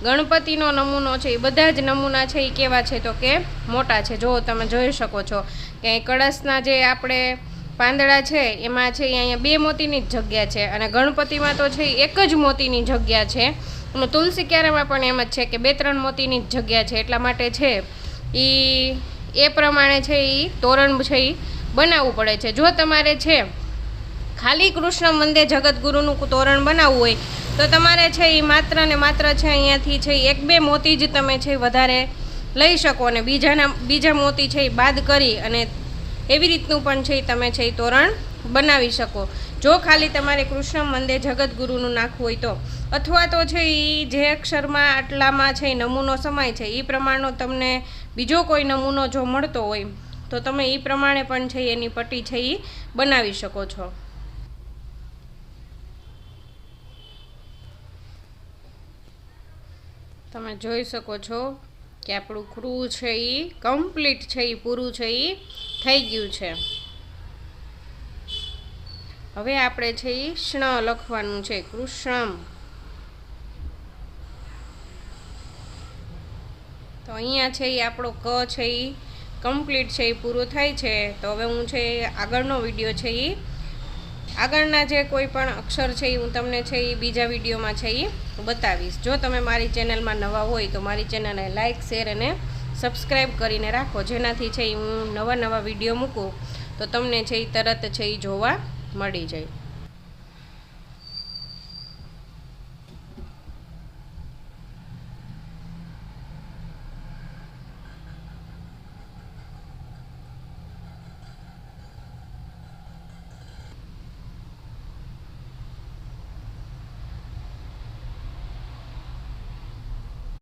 ગણપતિનો નમૂનો છે એ બધા જ નમૂના છે એ કેવા છે તો કે મોટા છે। જો તમે જોઈ શકો છો કે કળશના જે આપણે પાંદડા છે એમાં છે અહીંયા 2 મોતીની જ જગ્યા છે અને ગણપતિમાં તો છે એક જ મોતીની જગ્યા છે અને તુલસી ક્યારામાં પણ એમ જ છે કે 2-3 મોતીની જ જગ્યા છે। એટલા માટે છે એ પ્રમાણે છે એ તોરણ છે એ બનાવવું પડે છે। જો તમારે છે ખાલી કૃષ્ણ વંદે જગતગુરુનું તોરણ બનાવવું હોય તો તમારે છે એ માત્ર ને માત્ર છે અહીંયાથી છે 1-2 મોતી જ તમે છે વધારે લઈ શકો અને બીજા મોતી છે એ બાદ કરી અને એવી રીતનું પણ છે તમે છે એ તોરણ બનાવી શકો। જો ખાલી તમારે કૃષ્ણ વંદે જગતગુરુનું નાખવું હોય તો, અથવા તો છે એ જે અક્ષરમાં આટલામાં છે નમૂનો સમાય છે એ પ્રમાણનો તમને બીજો કોઈ નમૂનો જો મળતો હોય તો તમે એ પ્રમાણે પણ છે એની પટ્ટી છે એ બનાવી શકો છો। તમે જોઈ શકો છો કે આપણું ક્રૂ છે એ કમ્પ્લીટ છે એ પૂરું છે એ થઈ ગયું છે। હવે આપણે છે એ ષ્ણ લખવાનું છે, કૃષ્ણ। તો અહીંયા છે એ આપણો ક છે એ કમ્પ્લીટ છે એ પૂરો થાય છે। તો હવે હું છે આગળનો વિડીયો છે એ આગળના જે કોઈ પણ અક્ષર છે એ હું તમને છે એ બીજા વિડીયોમાં છે એ બતાવીશ। જો તમે મારી ચેનલમાં નવા હોય તો મારી ચેનલને લાઇક, શેર અને સબસ્ક્રાઈબ કરીને રાખો, જેનાથી છે હું નવા વિડીયો મૂકું તો તમને છે એ તરત છે એ જોવા મળી જાય।